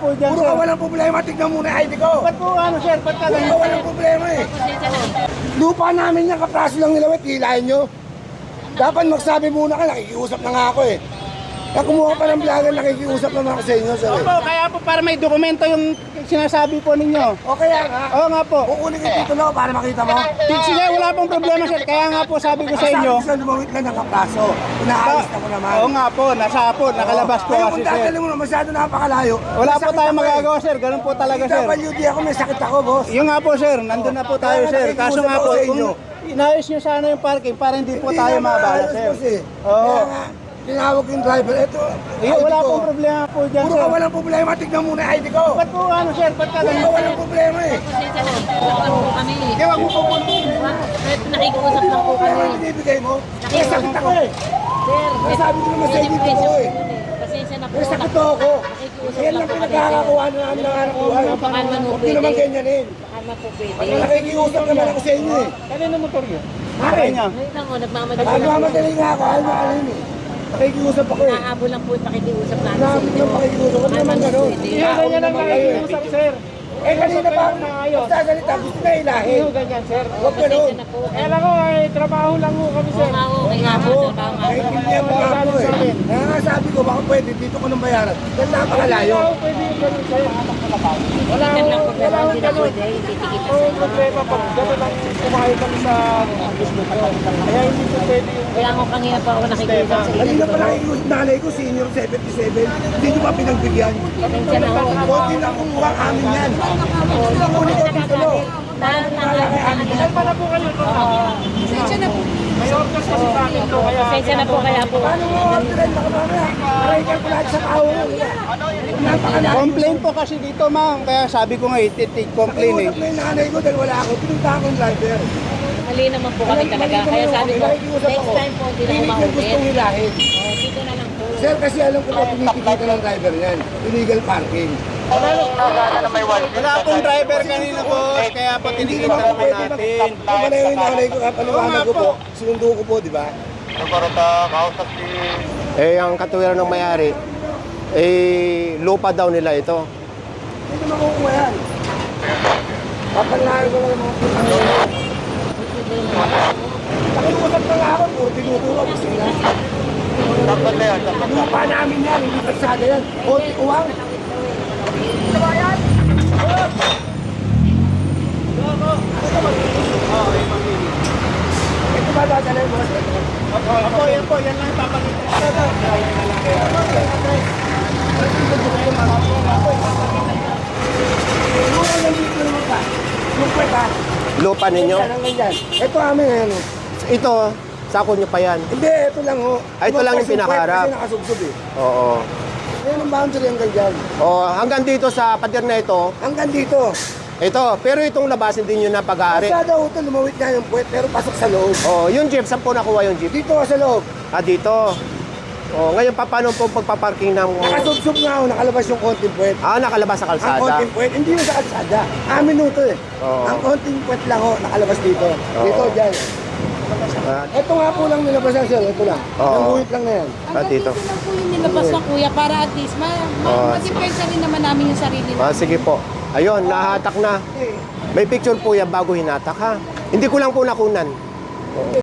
po dyan, Puro sir. ka walang problema, tignan muna yung ID ko. Ba't po ano, sir? Ba't ka Puro ka ganyan? walang problema eh. Lupa namin yan, kapraso lang nila, hilahin nyo. Dapat magsabi muna ka, nakikiusap na nga ako eh. Kaya kumuha pa ng vlogger, nakikiusap naman ako sa inyo, sir. Opo, kaya po para may dokumento yung sinasabi po ninyo. O kaya nga, Oo nga po. kukunin ko yung titulo ko para makita mo. Sige, wala pong problema, sir. Kaya nga po sabi ko sa inyo. Sabi ko sa lumawit lang ng kapraso. Inaalis na ko naman. Oo nga po, nasa po, nakalabas po Kaya kasi, kung sir. dadalhin mo na masyado napakalayo. Wala may po sakit tayong ako eh. magagawa, sir. Ganun po talaga, sir. PWD ako, may sakit ako, boss. Yung nga po, sir. Nandun na po tayo, Kaya sir. Kaso nakikiusap nga ako po, sa kung inyo. inayos nyo sana yung parking para hindi po tayo Hindi mabala, naman sir. ayos, boss, eh. Oo. Kaya nga, tinawag yung driver. Ito, Wala ID ko. pong problema po dyan, Puro sir. ka walang problema, tignan muna yung ID ko. Ba't po ano, sir? Ba't ka Puro ganyan? ka walang problema eh. Kami. Kaya wag mo po po. Nakikiusap lang po Problema kami. yung binibigay mo. May sakit ako eh. Sir, Nasabi ko naman sa inyo pwede ko eh. Pasensya na po. May sakit ako. Nakikiusap Yan lang lang po kami, sir. pinagkakakuha na namin ng anak buhay. Pakalman mo Huwag nyo naman pwede. ganyanin. Pakalman po pwede. Nakikiusap naman ako sa inyo eh. Kanino motor yun? Akin. Kanya. Ngayon lang o, nagmamadali lang po. Nagmamadali nga ako, ayaw makalin eh. Nakikiusap ako eh. Naaabo lang po yung pakikiusap namin sa Namin inyo. lang pakikiusap. Huwag naman ganun. Yan, ganyan lang nakikiusap, sir. Eh kanina pa ako magsasalita, gusto na ilahin. Ganyan, sir. Huwag ganun. Pasensya na po. Kaya lang ko, trabaho lang ko kami, Oo nga ho, kaya nga po. Trabaho nga po. Naintindihan mo nga ako eh. Kaya nga sabi ko, baka pwede dito ko nang bayaran. Dahil napakalayo. Pwede yung ganun, sir. Wala Tikitan lang po, pero wala hindi na ganun. pwede. Titikita sa Oo, inyo. problema pag gano'n lang kumain kami sa business ko. Kaya hindi po pwede yung Kaya nga kanina pa ako nakikiusap sa inyo. Kanina pa nakikiusap nanay ko, senior 77. Hindi nyo pa pinagbigyan. Pasensya na ho. Konti lang kumuha amin yan. Kukunin ko dito no. Kalma na po kayo, no? Pasensya na po. May orgas kasi sa akin to, kaya... Pasensya na po kaya po. Paano mo orderin baka mamaya? Araykan ko lahat sa tao. Napakalayo. Complain po kasi dito, ma'am. Kaya sabi ko nga, ititik complain eh. Nakiusap na yung nanay ko dahil wala ako. Pinunta ako yung driver. Mali naman po kami talaga. Kaya sabi ko, next time po, hindi na Hindi ko umaulit. gustong hilahin. Dito na lang po. Sir, kasi alam ko na tinitikita ng driver yan. Illegal parking. Wala akong driver kanina, boss. Kaya po Hindi tinikita naman po naman pwede natin. Pala yung nanay ko, paliwanag ko po. Sinundo ko po, di ba? Eh, ang katuwiran ng may-ari, eh, lupa daw nila ito. Hindi makukuha yan. Papalahan ko lang mga ano. Nakiusap na nga ako, puro tinuturo ko sila. Lupa namin yan, hindi kalsada yan. Konti uwang. Ito ba dadalhin mo? Opo, yan po. Yan lang ipapakita. Yung nandito naman ba? Yung kweta. Lupa ninyo? Yan ang ganyan. Ito amin ano. Ito, sako nyo pa yan. Hindi, ito lang ho. Ay, ito lang yung pinakaharap. Kasi nakasubsob eh. Oo. Yan ang boundary hanggang dyan. O, hanggang dito sa pader na ito, Hanggang dito. ito. Pero itong labas, hindi nyo na pag-aari. Masyado ho ito, lumawit nga yung puwet, pero pasok sa loob. O, yung jeep, saan po nakuha yung jeep? Dito sa loob. Ah, dito. O, ngayon pa, paano po pagpaparking ng... Nakasubsob nga ho, nakalabas yung konting puwet. Ah, nakalabas sa Ang kalsada. konting puwet, hindi na sa kalsada. Amin ho ito eh. Oo. Ang konting puwet lang ho, nakalabas dito. Dito, Oo. dyan. Ah, Ito nga po lang nilabasan sir, ito lang. Oo. Yung buhit lang na yan. ah, dito. Ito lang po yung nilabas na kuya para at least Oo. ma-depensa rin naman namin yung sarili namin. Ah, sige po. Ayun, nahatak na. May picture po yan bago hinatak, ha? Hindi ko lang po nakunan.